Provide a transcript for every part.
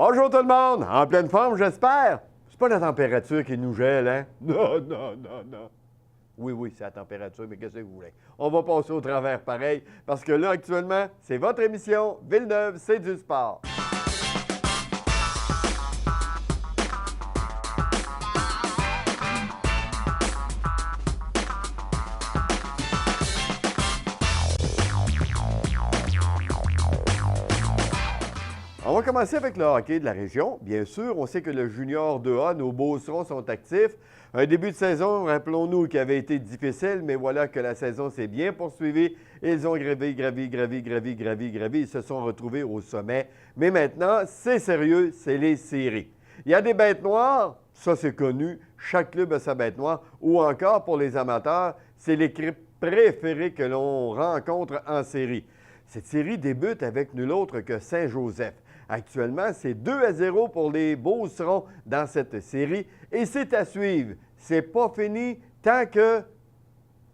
Bonjour tout le monde! En pleine forme, j'espère? C'est pas la température qui nous gèle, hein? Non, non, non, non. Oui, c'est la température, mais qu'est-ce que vous voulez? On va passer au travers pareil, parce que là, actuellement, c'est votre émission Villeneuve, c'est du sport. On va commencer avec le hockey de la région. Bien sûr, on sait que le junior 2A, nos Beaucerons sont actifs. Un début de saison, rappelons-nous, qui avait été difficile, mais voilà que la saison s'est bien poursuivie. Ils ont gravi. Ils se sont retrouvés au sommet. Mais maintenant, c'est sérieux, c'est les séries. Il y a des bêtes noires, ça c'est connu. Chaque club a sa bête noire. Ou encore, pour les amateurs, c'est l'équipe préférée que l'on rencontre en série. Cette série débute avec nul autre que Saint-Joseph. Actuellement, c'est 2-0 pour les Beaucerons dans cette série et c'est à suivre. C'est pas fini tant que...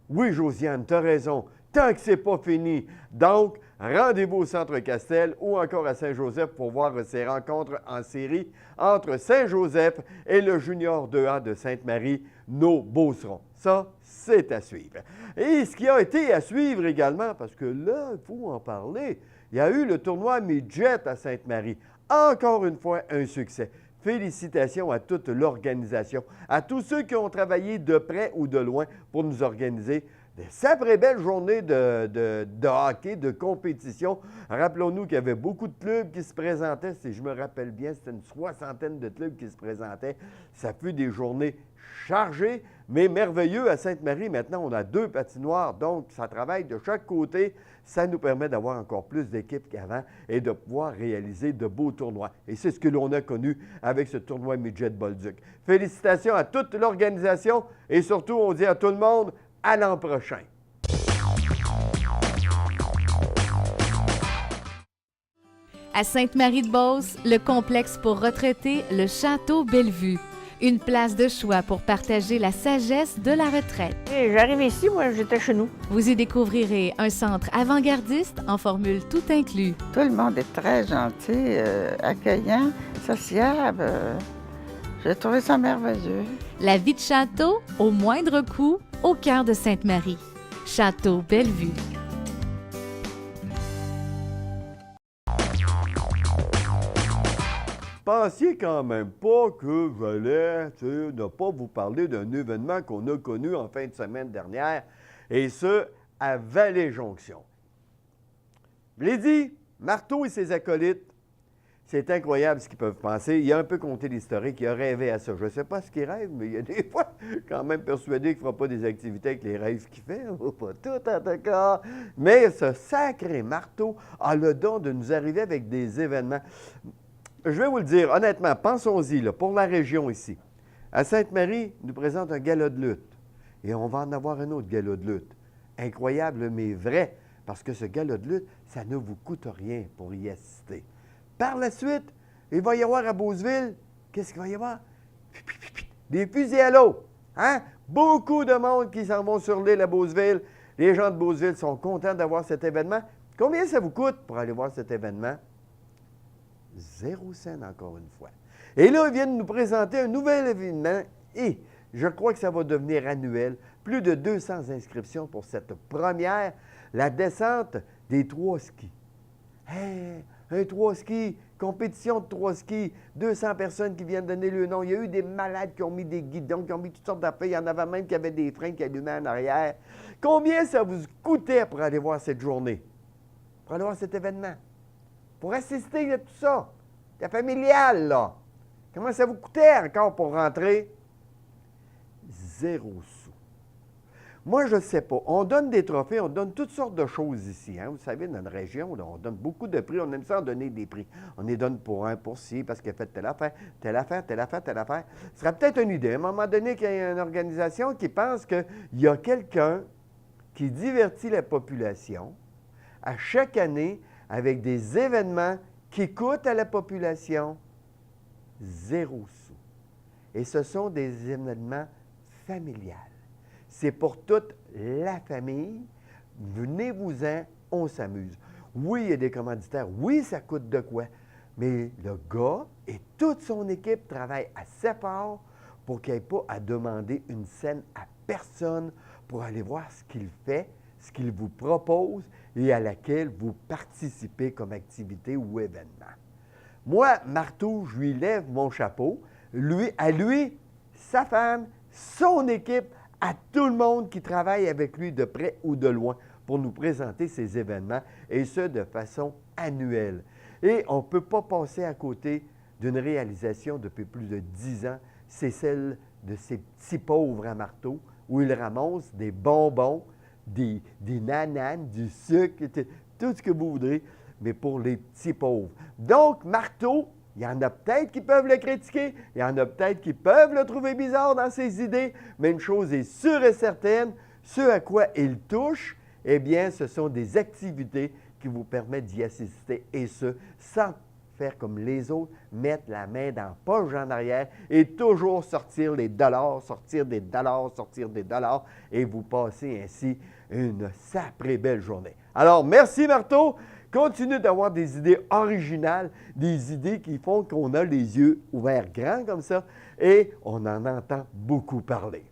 Oui, Josiane, tu as raison. Tant que c'est pas fini. Donc, rendez-vous au Centre Castel ou encore à Saint-Joseph pour voir ces rencontres en série entre Saint-Joseph et le Junior 2A de Sainte-Marie, nos Beaucerons. Ça, c'est à suivre. Et ce qui a été à suivre également, parce que là, il faut en parler, il y a eu le tournoi Midget à Sainte-Marie. Encore une fois, un succès. Félicitations à toute l'organisation, à tous ceux qui ont travaillé de près ou de loin pour nous organiser de sacrées belles journées de hockey, de compétition. Rappelons-nous qu'il y avait beaucoup de clubs qui se présentaient. Si je me rappelle bien, c'était une 60aine de clubs qui se présentaient. Ça fut des journées chargées, mais merveilleux à Sainte-Marie. Maintenant, on a 2 patinoires, donc ça travaille de chaque côté. Ça nous permet d'avoir encore plus d'équipes qu'avant et de pouvoir réaliser de beaux tournois. Et c'est ce que l'on a connu avec ce tournoi Midget Bolduc. Félicitations à toute l'organisation et surtout, on dit à tout le monde, à l'an prochain. À Sainte-Marie-de-Beauce, le complexe pour retraités, le Château Bellevue. Une place de choix pour partager la sagesse de la retraite. J'arrive ici, moi, j'étais chez nous. Vous y découvrirez un centre avant-gardiste en formule tout inclus. Tout le monde est très gentil, accueillant, sociable. J'ai trouvé ça merveilleux. La vie de château, au moindre coût, au cœur de Sainte-Marie. Château Bellevue. Pensiez quand même pas que j'allais ne pas vous parler d'un événement qu'on a connu en fin de semaine dernière, et ce, à Vallée-Jonction. Je l'ai dit, Marteau et ses acolytes, c'est incroyable ce qu'ils peuvent penser. Il a un peu compté l'historique, il a rêvé à ça. Je ne sais pas ce qu'il rêve, mais il y a des fois quand même persuadé qu'il ne fera pas des activités avec les rêves qu'il fait. Pas tout en tout cas. Mais ce sacré Marteau a le don de nous arriver avec des événements. Je vais vous le dire, honnêtement, pensons-y, là, pour la région ici. À Sainte-Marie, nous présente un gala de lutte. Et on va en avoir un autre gala de lutte. Incroyable, mais vrai, parce que ce gala de lutte, ça ne vous coûte rien pour y assister. Par la suite, il va y avoir à Beauceville, qu'est-ce qu'il va y avoir? Des fusils à l'eau. Hein? Beaucoup de monde qui s'en vont sur l'île à Beauceville. Les gens de Beauceville sont contents d'avoir cet événement. Combien ça vous coûte pour aller voir cet événement? 0 cent encore une fois. Et là, ils viennent nous présenter un nouvel événement et je crois que ça va devenir annuel. Plus de 200 inscriptions pour cette première, la descente des 3 skis. Hey, un 3 skis, compétition de 3 skis, 200 personnes qui viennent donner le nom. Il y a eu des malades qui ont mis des guidons, qui ont mis toutes sortes d'affaires. Il y en avait même qui avaient des freins qui allumaient en arrière. Combien ça vous coûtait pour aller voir cette journée? Pour aller voir cet événement? Pour assister à tout ça? La familiale, là. Comment ça vous coûtait encore pour rentrer? 0 sous. Moi, je ne sais pas. On donne des trophées, on donne toutes sortes de choses ici. Hein? Vous savez, dans la région, là, on donne beaucoup de prix. On aime ça en donner des prix. On les donne pour un, pour ci, parce qu'il a fait telle affaire, telle affaire, telle affaire, telle affaire. Ce serait peut-être une idée. À un moment donné, qu'il y a une organisation qui pense qu'il y a quelqu'un qui divertit la population à chaque année avec des événements qui coûtent à la population 0 sous. Et ce sont des événements familiales. C'est pour toute la famille. Venez-vous-en, on s'amuse. Oui, il y a des commanditaires. Oui, ça coûte de quoi. Mais le gars et toute son équipe travaillent assez fort pour qu'il n'y ait pas à demander une scène à personne pour aller voir ce qu'il fait, ce qu'il vous propose et à laquelle vous participez comme activité ou événement. Moi, Marteau, je lui lève mon chapeau. À lui, sa femme, son équipe, à tout le monde qui travaille avec lui de près ou de loin pour nous présenter ces événements, et ce, de façon annuelle. Et on ne peut pas passer à côté d'une réalisation depuis plus de 10 ans, c'est celle de ces petits pauvres à Marteau, où ils ramassent des bonbons, des nananes, du sucre, tout ce que vous voudrez, mais pour les petits pauvres. Donc, Marteau, il y en a peut-être qui peuvent le critiquer, il y en a peut-être qui peuvent le trouver bizarre dans ses idées, mais une chose est sûre et certaine, ce à quoi il touche, eh bien, ce sont des activités qui vous permettent d'y assister, et ce, sans faire comme les autres, mettre la main dans la poche en arrière et toujours sortir les dollars, sortir des dollars, sortir des dollars, et vous passez ainsi une sacrée belle journée. Alors, merci Marteau. Continue d'avoir des idées originales, des idées qui font qu'on a les yeux ouverts grands comme ça, et on en entend beaucoup parler.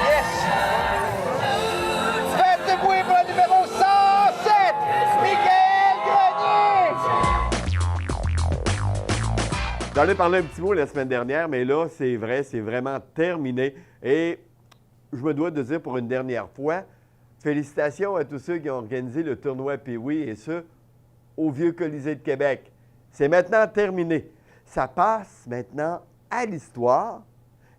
Yes! Faites du bruit pour le numéro 107, Michael Grenier! J'en ai parlé un petit mot la semaine dernière, mais là, c'est vrai, c'est vraiment terminé. Et je me dois de dire pour une dernière fois, félicitations à tous ceux qui ont organisé le tournoi Pee-Wee et ce, au Vieux Colisée de Québec. C'est maintenant terminé. Ça passe maintenant à l'histoire.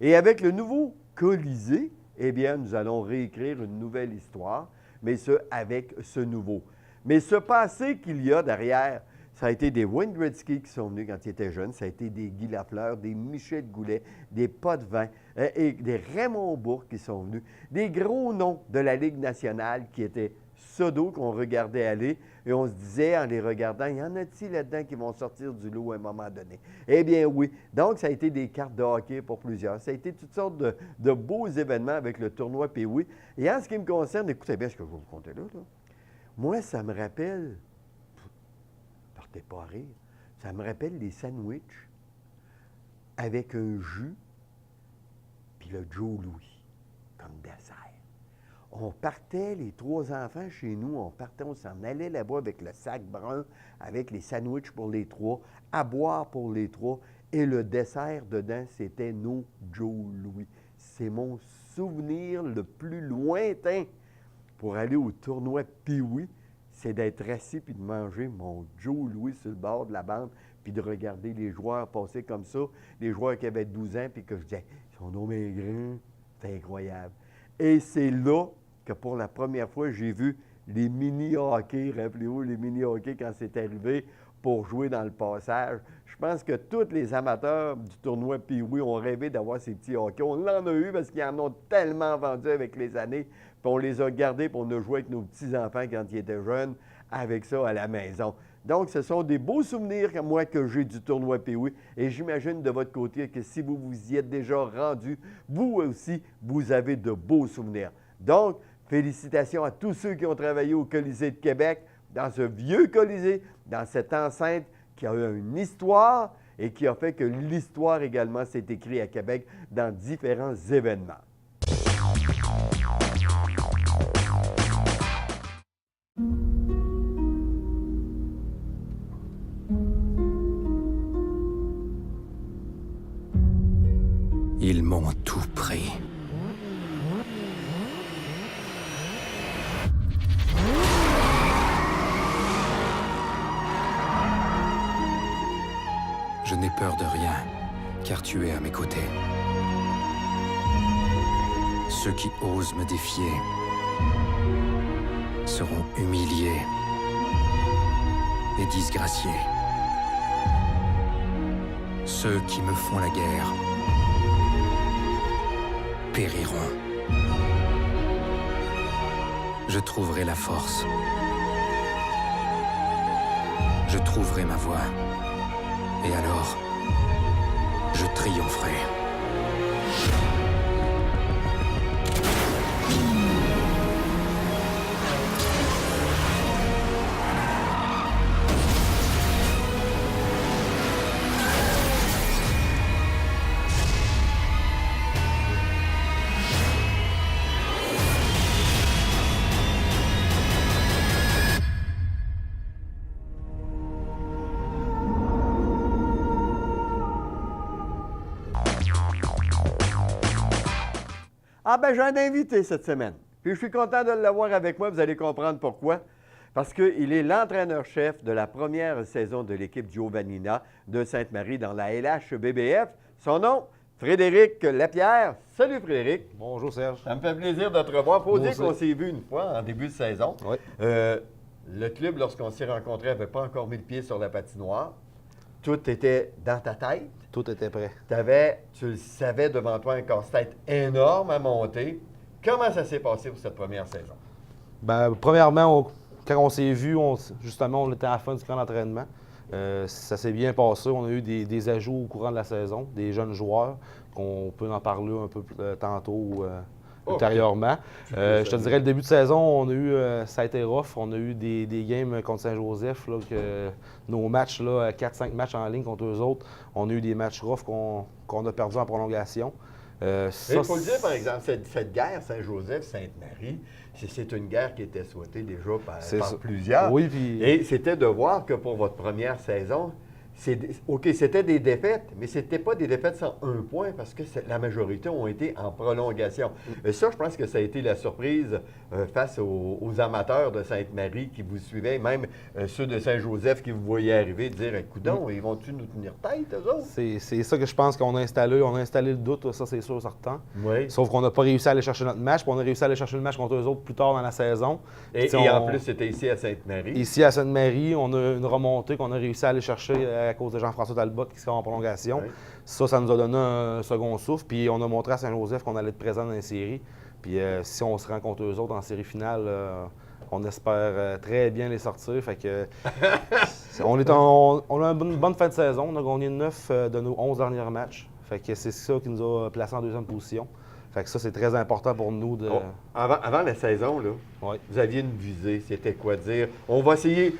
Et avec le nouveau Colisée, eh bien, nous allons réécrire une nouvelle histoire, mais ce, avec ce nouveau. Mais ce passé qu'il y a derrière, ça a été des Wayne Gretzky qui sont venus quand ils étaient jeunes, ça a été des Guy Lafleur, des Michel Goulet, des Potvin et des Raymond Bourque qui sont venus, des gros noms de la Ligue nationale qui étaient sodos qu'on regardait aller et on se disait en les regardant, y en a-t-il là-dedans qui vont sortir du lot à un moment donné? Eh bien oui. Donc, ça a été des cartes de hockey pour plusieurs. Ça a été toutes sortes de beaux événements avec le tournoi Pee-Wee. Et en ce qui me concerne, écoutez bien ce que je vais vous conter là. Moi, ça me rappelle, partez pas à rire, ça me rappelle les sandwichs avec un jus puis le Joe Louis comme dessert. On partait, les 3 enfants chez nous, on s'en allait là-bas avec le sac brun, avec les sandwichs pour les 3, à boire pour les 3, et le dessert dedans, c'était nos Joe Louis. C'est mon souvenir le plus lointain pour aller au tournoi Pee-Wee, c'est d'être assis puis de manger mon Joe Louis sur le bord de la bande, puis de regarder les joueurs passer comme ça, les joueurs qui avaient 12 ans, puis que je disais, ils sont donc bien grands, c'est incroyable. Et c'est là que pour la première fois, j'ai vu les mini-hockey, rappelez-vous, les mini-hockey quand c'est arrivé pour jouer dans le passage. Je pense que tous les amateurs du tournoi Pee-Wee ont rêvé d'avoir ces petits hockey. On l'en a eu parce qu'ils en ont tellement vendu avec les années, puis on les a gardés pour nous jouer avec nos petits-enfants quand ils étaient jeunes, avec ça à la maison. Donc, ce sont des beaux souvenirs que moi que j'ai du tournoi Pee-Wee. Et j'imagine de votre côté que si vous vous y êtes déjà rendu, vous aussi, vous avez de beaux souvenirs. Donc, félicitations à tous ceux qui ont travaillé au Colisée de Québec, dans ce vieux Colisée, dans cette enceinte qui a eu une histoire et qui a fait que l'histoire également s'est écrite à Québec dans différents événements. Ils m'ont tout pris. Je n'ai peur de rien, car tu es à mes côtés. Ceux qui osent me défier seront humiliés et disgraciés. Ceux qui me font la guerre périront. Je trouverai la force. Je trouverai ma voie. Et alors, je triompherai. Ah ben j'ai un invité cette semaine. Puis je suis content de l'avoir avec moi, vous allez comprendre pourquoi. Parce qu'il est l'entraîneur-chef de la première saison de l'équipe Giovannina de Sainte-Marie dans la LHBBF. Son nom, Frédéric Lapierre. Salut Frédéric. Bonjour Serge. Ça me fait plaisir de te revoir. Faut dire Bonjour. qu'on s'est vu une fois en début de saison. Oui. Le club, lorsqu'on s'est rencontrés, n'avait pas encore mis le pied sur la patinoire. Tout était dans ta tête. Tout était prêt. Tu le savais devant toi, un casse-tête énorme à monter. Comment ça s'est passé pour cette première saison? Bien, premièrement, quand on s'est vu, justement, on était à la fin du camp d'entraînement. Ça s'est bien passé. On a eu des ajouts au courant de la saison, des jeunes joueurs, qu'on peut en parler un peu tantôt ultérieurement. Je te dirais, le début de saison, on a eu, ça a été rough. On a eu des games contre Saint-Joseph, là, que nos matchs, 4-5 matchs en ligne contre eux autres, on a eu des matchs rough qu'on a perdus en prolongation. Mais il faut le dire, par exemple, cette guerre Saint-Joseph-Sainte-Marie, c'est une guerre qui était souhaitée déjà par plusieurs. Oui, puis... Et c'était de voir que pour votre première saison, OK, c'était des défaites, mais ce n'était pas des défaites sans un point parce que la majorité ont été en prolongation. Et ça, je pense que ça a été la surprise face aux amateurs de Sainte-Marie qui vous suivaient, même ceux de Saint-Joseph qui vous voyaient arriver, de dire coudonc, ils vont-tu nous tenir tête, eux autres? C'est ça que je pense qu'on a installé. On a installé le doute, ça, c'est sûr, certain. Oui. Sauf qu'on n'a pas réussi à aller chercher notre match, puis on a réussi à aller chercher le match contre eux autres plus tard dans la saison. Et en plus, c'était ici à Sainte-Marie. Ici à Sainte-Marie, on a une remontée qu'on a réussi à aller chercher à cause de Jean-François Talbot qui sera en prolongation. Oui. Ça nous a donné un second souffle. Puis on a montré à Saint-Joseph qu'on allait être présent dans les séries. Puis si on se rencontre eux autres en série finale, on espère très bien les sortir. Fait que on a une bonne fin de saison. On a gagné 9 de nos 11 derniers matchs. Fait que c'est ça qui nous a placés en deuxième position. Fait que ça, c'est très important pour nous de... Avant la saison, là, Oui. vous aviez une visée. C'était quoi dire? On va essayer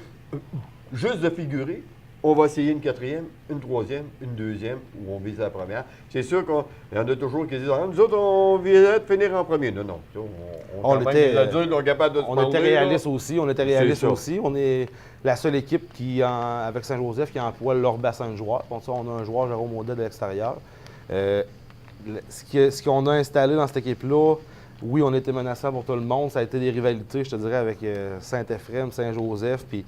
juste de figurer. On va essayer une quatrième, une troisième, une deuxième, ou on vise la première. C'est sûr qu'il y en a toujours qui disent nous autres, on visait de finir en premier. Non. On était réalistes aussi. On était réalistes aussi. On est la seule équipe qui, avec Saint-Joseph, qui emploie leur bassin de joueurs. Pour ça, on a un joueur, Jérôme Audet, de l'extérieur. Ce qu'on a installé dans cette équipe-là, oui, on était menaçant pour tout le monde. Ça a été des rivalités, je te dirais, avec Saint-Éphrem, Saint-Joseph. Puis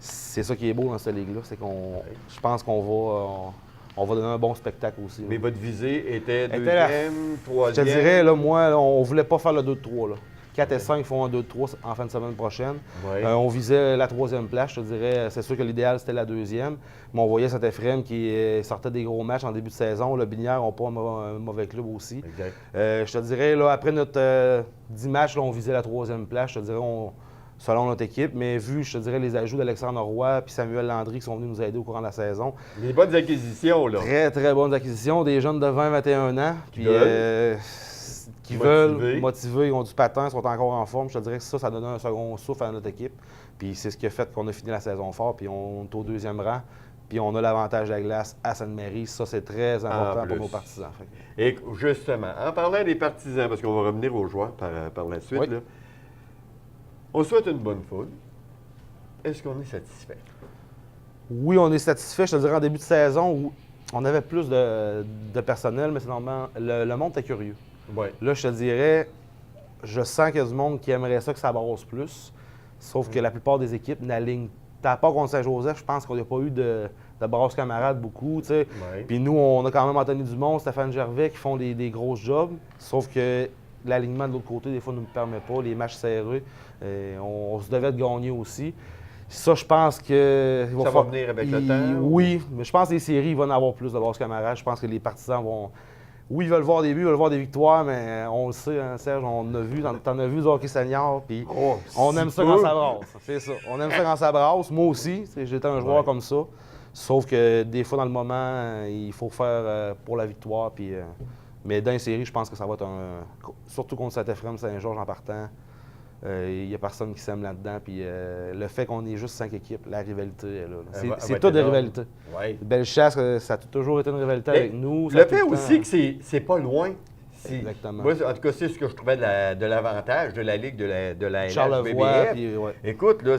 c'est ça qui est beau dans cette ligue-là, c'est je pense qu'on va donner un bon spectacle aussi. Mais votre visée était deuxième, troisième? Je te dirais, là, moi, on voulait pas faire le 2-3. 4 et 5 font un 2-3 en fin de semaine prochaine. Oui. On visait la troisième place, je te dirais. C'est sûr que l'idéal, c'était la deuxième. Mais on voyait Saint-Éphrem qui sortait des gros matchs en début de saison. Le Binière n'a pas un mauvais club aussi. Exact. Je te dirais, là, après notre 10 matchs, là, on visait la troisième place. Je te dirais, selon notre équipe, mais vu, je te dirais, les ajouts d'Alexandre Roy et Samuel Landry qui sont venus nous aider au courant de la saison. Des bonnes acquisitions, là. Très, très bonnes acquisitions. Des jeunes de 20-21 ans. Puis, qui veulent motiver, ils ont du patin, sont encore en forme. Je te dirais que ça donne un second souffle à notre équipe. Puis c'est ce qui a fait qu'on a fini la saison fort, puis on est au deuxième rang. Puis on a l'avantage de la glace à Sainte-Marie. Ça, c'est très important pour nos partisans. Et justement, en parlant des partisans, parce qu'on va revenir aux joueurs par la suite, oui. Là, on souhaite une bonne foule. Est-ce qu'on est satisfait? Oui, on est satisfait. Je te dirais en début de saison où on avait plus de personnel, mais c'est normalement, le monde était curieux. Oui. Là, je te dirais, je sens qu'il y a du monde qui aimerait ça que ça brosse plus. Sauf que la plupart des équipes n'alignent. À part contre Saint-Joseph, je pense qu'on n'a pas eu de brasse camarades beaucoup. Tu sais. Oui. Puis nous, on a quand même Anthony Dumont, Stéphane Gervais qui font des grosses jobs. Sauf que l'alignement de l'autre côté, des fois, ne nous permet pas. Les matchs serrés, on se devait de gagner aussi. Ça, je pense que... Ça va venir avec le temps? Oui, mais je pense que les séries, il va en avoir plus de brasse camarades. Je pense que les partisans vont... Oui, ils veulent voir des buts, ils veulent voir des victoires, mais on le sait, hein, Serge, on a vu, t'en as vu du hockey senior, puis on aime ça quand ça brasse. C'est ça. On aime ça quand ça brasse. Moi aussi, j'étais un joueur comme ça. Sauf que des fois, dans le moment, il faut faire pour la victoire. Puis, mais dans les séries, je pense que ça va être surtout contre Saint-Éphrem, Saint-Georges en partant. Il n'y a personne qui s'aime là-dedans. Puis le fait qu'on ait juste 5 équipes, la rivalité est là. C'est tout des rivalités. Oui. Bellechasse, ça a toujours été une rivalité avec nous. Le fait aussi que c'est pas loin. Exactement. Moi, en tout cas, c'est ce que je trouvais de l'avantage de la Ligue de la Charlevoix. Puis, Écoute, là,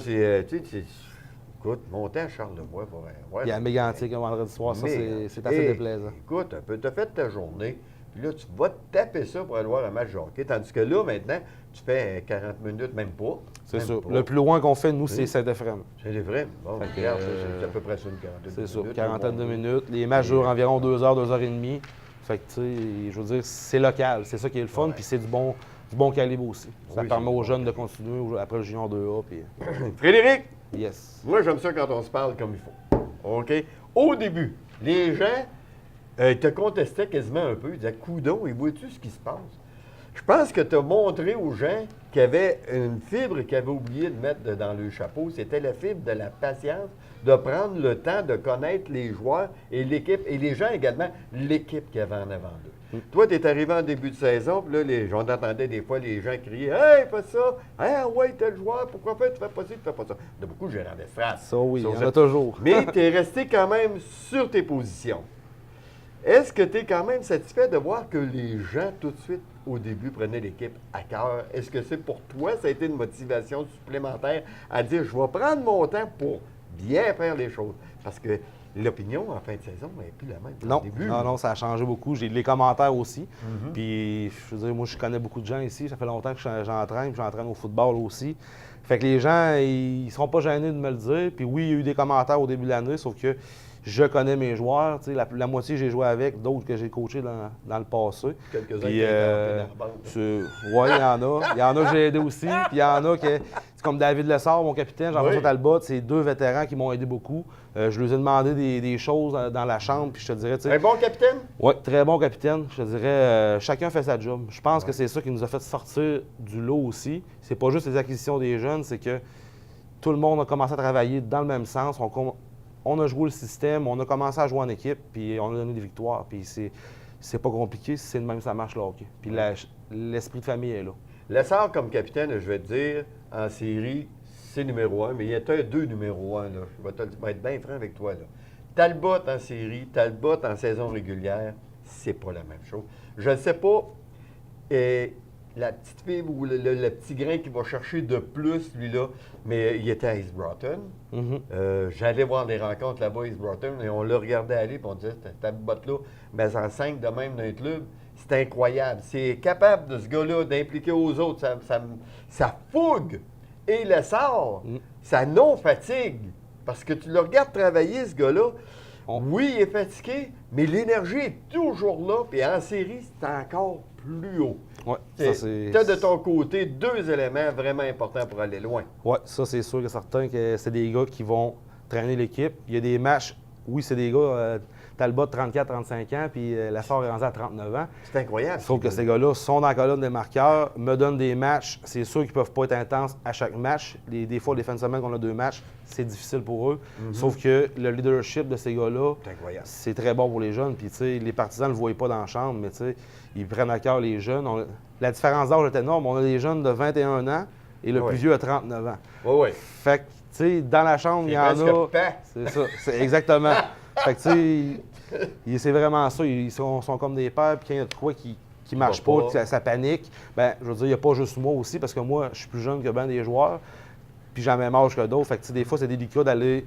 écoute, monter à Charlevoix pour il y a Mégantic un vendredi soir, ça, c'est assez déplaisant. Écoute, tu as fait ta journée. Puis là, tu vas te taper ça pour aller voir un match de hockey. Tandis que là, maintenant, tu fais 40 minutes, même pas. C'est ça. Le plus loin qu'on fait, nous, c'est Saint-Éphrem. Saint-Éphrem. Bon, regarde, c'est à peu près ça, une quarantaine de minutes. C'est ça, quarantaine de minutes. Les matchs durent environ 2 heures, 2 heures et demie. Fait que, tu sais, je veux dire, c'est local. C'est ça qui est le fun, puis c'est du bon calibre aussi. Ça permet aux jeunes de continuer après le junior 2A. Puis... Frédéric! Yes. Moi, j'aime ça quand on se parle comme il faut. OK? Au début, les gens te contestaient quasiment un peu. Ils disaient, coudonc, et vois-tu ce qui se passe? Je pense que tu as montré aux gens qu'il y avait une fibre qu'ils avaient oublié de mettre dans le chapeau. C'était la fibre de la patience, de prendre le temps de connaître les joueurs et l'équipe, et les gens également, l'équipe qu'il y avait en avant d'eux. Toi, tu es arrivé en début de saison, puis là, j'en entendais des fois les gens crier « Hey, fais ça! Hey, ouais, tel joueur, pourquoi tu fais pas ça, tu fais pas ça? » De beaucoup de gérants d'estrade. Ça, oui, il y en a toujours. Mais tu es resté quand même sur tes positions. Est-ce que tu es quand même satisfait de voir que les gens, tout de suite, au début, prenaient l'équipe à cœur? Est-ce que c'est pour toi, ça a été une motivation supplémentaire à dire, je vais prendre mon temps pour bien faire les choses? Parce que l'opinion, en fin de saison, n'est plus la même qu'au Non, début. non, ça a changé beaucoup. J'ai les commentaires aussi. Puis, je veux dire, moi, je connais beaucoup de gens ici. Ça fait longtemps que j'entraîne, puis j'entraîne au football aussi. Fait que les gens, ils seront pas gênés de me le dire. Puis oui, il y a eu des commentaires au début de l'année, sauf que je connais mes joueurs. Tu sais, la moitié, j'ai joué avec, d'autres que j'ai coachés dans le passé. Quelques-uns Puis, qui ont été dans la bande. oui, il y en a. Il y en a que j'ai aidé aussi. Puis il y en a que, c'est comme David Lessard, mon capitaine, Jean-François Oui. Talbot, c'est 2 vétérans qui m'ont aidé beaucoup. Je leur ai demandé des choses dans la chambre, puis je te dirais, tu sais. Un bon capitaine? Oui, très bon capitaine. Je te dirais, chacun fait sa job. Je pense que c'est ça qui nous a fait sortir du lot aussi. C'est pas juste les acquisitions des jeunes, c'est que tout le monde a commencé à travailler dans le même sens. On a joué le système, on a commencé à jouer en équipe, puis on a donné des victoires. Puis c'est pas compliqué, si c'est de même ça marche le hockey. Puis l'esprit de famille est là. Lessard, comme capitaine, je vais te dire, en série, c'est numéro 1, mais il y a 2 numéro 1. Là. Je vais être bien franc avec toi. Là. Talbot en série, Talbot en saison régulière, c'est pas la même chose. Je ne sais pas, la petite fibre ou le petit grain qui va chercher de plus, lui-là, mais il était à East Broughton. J'allais voir des rencontres là-bas à East Broughton et on l'a regardé aller et on disait, Talbot-là, mais en 5 de même dans les clubs, c'est incroyable. C'est capable de ce gars-là d'impliquer aux autres. Ça fougue. Et Lessard, ça non-fatigue. Parce que tu le regardes travailler, ce gars-là. Oui, il est fatigué, mais l'énergie est toujours là. Puis en série, c'est encore plus haut. Oui, ça c'est. Tu as de ton côté 2 éléments vraiment importants pour aller loin. Oui, ça c'est sûr que certain que c'est des gars qui vont traîner l'équipe. Il y a des matchs, oui, c'est des gars, Talbot 34-35 ans, puis Lessard est rendu à 39 ans. C'est incroyable. Sauf que ces gars-là sont dans la colonne des marqueurs, me donnent des matchs. C'est sûr qu'ils ne peuvent pas être intenses à chaque match. Des fois, les fins de semaine qu'on a 2 matchs, c'est difficile pour eux. Sauf que le leadership de ces gars-là, c'est très bon pour les jeunes. Puis, tu sais, les partisans ne le voient pas dans la chambre, mais tu sais, ils prennent à cœur les jeunes. La différence d'âge est énorme. On a des jeunes de 21 ans et le plus vieux a 39 ans. Oui. Fait que, tu sais, dans la chambre, il y en a. C'est ça, c'est exactement. Fait que, tu sais, c'est vraiment ça. Ils sont comme des pères, puis quand il y a de quoi qui marche pas, que ça panique, bien, je veux dire, il n'y a pas juste moi aussi, parce que moi, je suis plus jeune que bien des joueurs, puis j'ai le même âge que d'autres. Fait que, tu sais, des fois, c'est délicat d'aller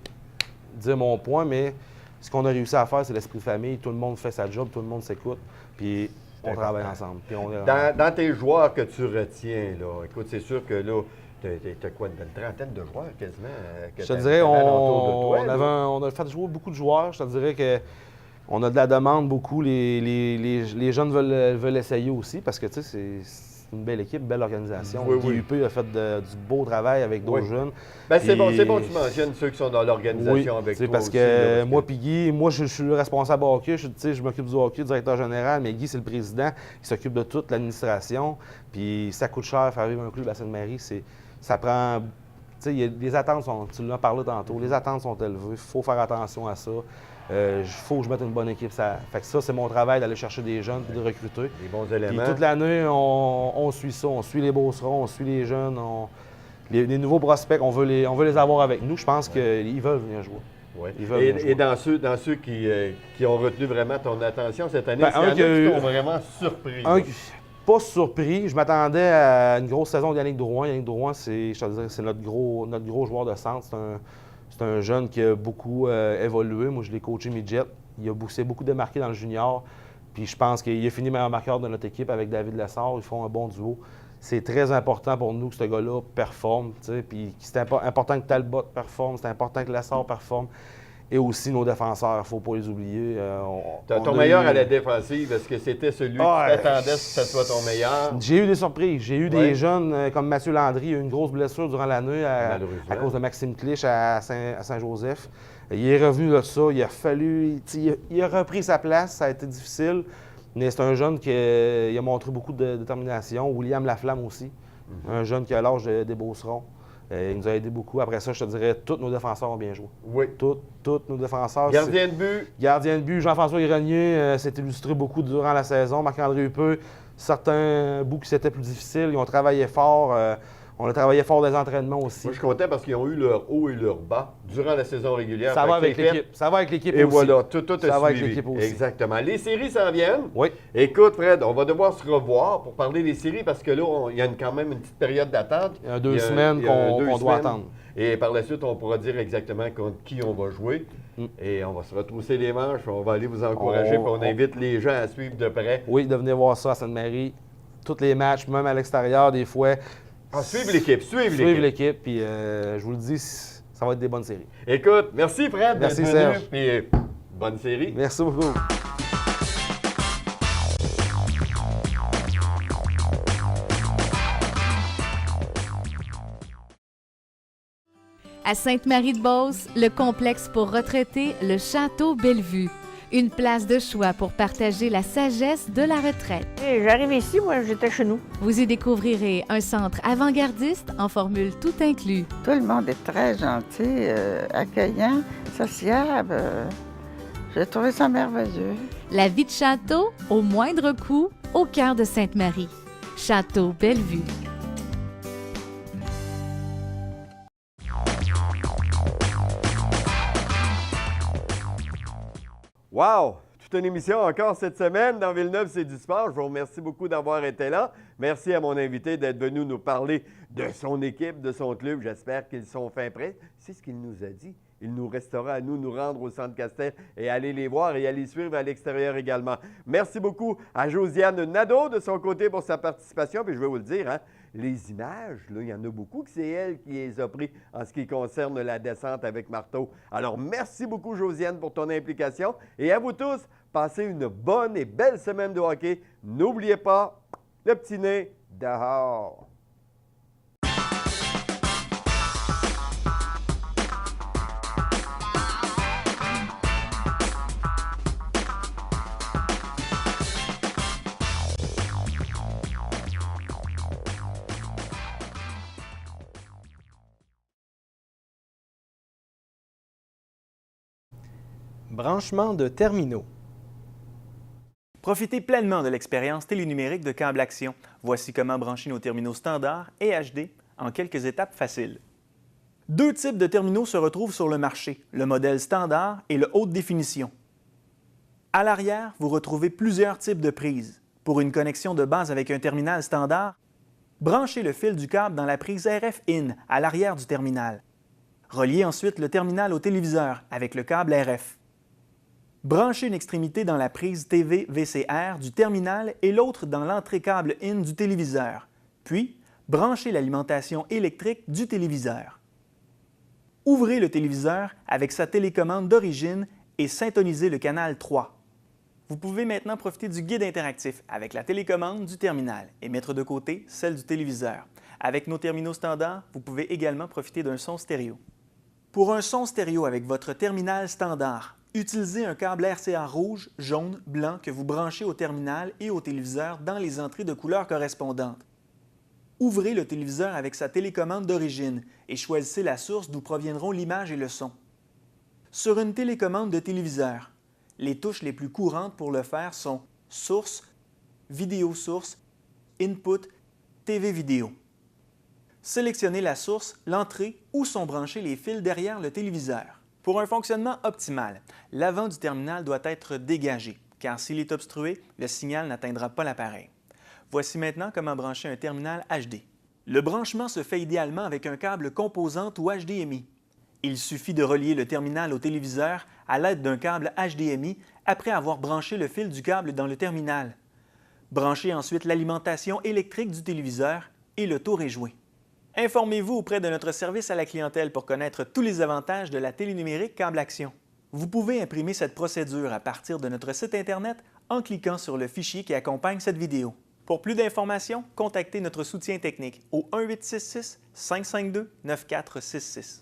dire mon point, mais ce qu'on a réussi à faire, c'est l'esprit de famille. Tout le monde fait sa job, tout le monde s'écoute, puis on travaille ensemble. Puis dans tes joueurs que tu retiens, là, écoute, c'est sûr que là, t'as quoi, une trentaine de joueurs quasiment? Je te dirais, on a fait jouer beaucoup de joueurs. Je te dirais qu'on a de la demande beaucoup. Les jeunes veulent essayer aussi parce que, tu sais, c'est une belle équipe, une belle organisation. DUP a fait du beau travail avec d'autres jeunes. Bien, c'est bon que tu mentionnes ceux qui sont dans l'organisation avec toi parce aussi, que là, moi puis Guy, moi, je suis le responsable hockey. Je m'occupe du hockey, directeur général, mais Guy, c'est le président. Il s'occupe de toute l'administration. Puis ça coûte cher faire vivre un club à Sainte-Marie. Ça prend... Tu sais, les attentes sont... Tu l'as parlé tantôt. Les attentes sont élevées. Il faut faire attention à ça. Il faut que je mette une bonne équipe. Fait que ça, c'est mon travail d'aller chercher des jeunes et de recruter. Des bons éléments. Puis toute l'année, on suit ça. On suit les Beaucerons, on suit les jeunes. Les nouveaux prospects, on veut les avoir avec nous. Je pense qu'ils veulent venir jouer. Ouais. Et dans ceux qui ont retenu vraiment ton attention cette année, c'est qui t'ont vraiment surpris. Pas surpris. Je m'attendais à une grosse saison d'Yannick Drouin. Yannick Drouin, c'est notre gros joueur de centre. C'est un jeune qui a beaucoup évolué. Moi, je l'ai coaché midget. Il s'est beaucoup démarqué dans le junior. Puis je pense qu'il a fini meilleur marqueur de notre équipe avec David Lessard. Ils font un bon duo. C'est très important pour nous que ce gars-là performe. Puis c'est important que Talbot performe. C'est important que Lessard performe. Et aussi nos défenseurs, il ne faut pas les oublier. Ton meilleur à la défensive, est-ce que c'était celui qui t'attendait que ce soit ton meilleur? J'ai eu des surprises. J'ai eu des jeunes comme Mathieu Landry, il a eu une grosse blessure durant l'année à cause de Maxime Clich à Saint-Joseph. Il est revenu de ça, il a repris sa place, ça a été difficile. Mais c'est un jeune qui a montré beaucoup de détermination. William Laflamme aussi, un jeune qui a l'âge des Beaucerons. Il nous a aidé beaucoup. Après ça, je te dirais, tous nos défenseurs ont bien joué. Oui. Tous nos défenseurs. Gardien de but. Gardien de but. Jean-François Grenier s'est illustré beaucoup durant la saison. Marc-André Huppeux, certains bouts qui c'était plus difficiles. Ils ont travaillé fort. On a travaillé fort des entraînements aussi. Moi, je suis content parce qu'ils ont eu leur haut et leur bas durant la saison régulière. Ça va avec c'est fait. l'équipe. Ça va avec l'équipe Et aussi. voilà, tout a Ça va avec suivi. l'équipe aussi. Exactement. Les séries s'en viennent. Oui. Écoute, Fred, on va devoir se revoir pour parler des séries parce que là, il y a quand même une petite période d'attente. Il y a 2 semaines qu'on doit attendre. Et par la suite, on pourra dire exactement contre qui on va jouer. Et on va se retrousser les manches, on va aller vous encourager, puis on invite les gens à suivre de près. Oui, de venir voir ça à Sainte-Marie. Tous les matchs, même à l'extérieur, des fois. Suivre l'équipe, Suivre l'équipe, puis je vous le dis, ça va être des bonnes séries. Écoute, merci Fred Merci d'être venu, Serge. puis bonne série. Merci beaucoup. À Sainte-Marie-de-Beauce, le complexe pour retraités, le Château Bellevue. Une place de choix pour partager la sagesse de la retraite. Et j'arrive ici, moi, j'étais chez nous. Vous y découvrirez un centre avant-gardiste en formule tout inclus. Tout le monde est très gentil, accueillant, sociable. J'ai trouvé ça merveilleux. La vie de château, au moindre coût, au cœur de Sainte-Marie. Château Bellevue. Wow! Toute une émission encore cette semaine dans Villeneuve, c'est du sport. Je vous remercie beaucoup d'avoir été là. Merci à mon invité d'être venu nous parler de son équipe, de son club. J'espère qu'ils sont fin prêts. C'est ce qu'il nous a dit. Il nous restera à nous rendre au Centre Castel et aller les voir et aller suivre à l'extérieur également. Merci beaucoup à Josiane Nadeau de son côté pour sa participation. Puis je vais vous le dire, hein, les images, là, il y en a beaucoup que c'est elle qui les a pris en ce qui concerne la descente avec marteau. Alors, merci beaucoup, Josiane, pour ton implication. Et à vous tous, passez une bonne et belle semaine de hockey. N'oubliez pas, le petit nez dehors. Branchement de terminaux. Profitez pleinement de l'expérience télénumérique de Câble Action. Voici comment brancher nos terminaux standards et HD en quelques étapes faciles. Deux types de terminaux se retrouvent sur le marché, le modèle standard et le haute définition. À l'arrière, vous retrouvez plusieurs types de prises. Pour une connexion de base avec un terminal standard, branchez le fil du câble dans la prise RF-IN à l'arrière du terminal. Reliez ensuite le terminal au téléviseur avec le câble RF. Branchez une extrémité dans la prise TV-VCR du terminal et l'autre dans l'entrée câble IN du téléviseur. Puis, branchez l'alimentation électrique du téléviseur. Ouvrez le téléviseur avec sa télécommande d'origine et syntonisez le canal 3. Vous pouvez maintenant profiter du guide interactif avec la télécommande du terminal et mettre de côté celle du téléviseur. Avec nos terminaux standards, vous pouvez également profiter d'un son stéréo. Pour un son stéréo avec votre terminal standard, utilisez un câble RCA rouge, jaune, blanc que vous branchez au terminal et au téléviseur dans les entrées de couleurs correspondantes. Ouvrez le téléviseur avec sa télécommande d'origine et choisissez la source d'où proviendront l'image et le son. Sur une télécommande de téléviseur, les touches les plus courantes pour le faire sont Source, Vidéo source, Input, TV vidéo. Sélectionnez la source, l'entrée où sont branchés les fils derrière le téléviseur. Pour un fonctionnement optimal, l'avant du terminal doit être dégagé, car s'il est obstrué, le signal n'atteindra pas l'appareil. Voici maintenant comment brancher un terminal HD. Le branchement se fait idéalement avec un câble composante ou HDMI. Il suffit de relier le terminal au téléviseur à l'aide d'un câble HDMI après avoir branché le fil du câble dans le terminal. Branchez ensuite l'alimentation électrique du téléviseur et le tour est joué. Informez-vous auprès de notre service à la clientèle pour connaître tous les avantages de la télé numérique Câble Action. Vous pouvez imprimer cette procédure à partir de notre site Internet en cliquant sur le fichier qui accompagne cette vidéo. Pour plus d'informations, contactez notre soutien technique au 1-866-552-9466.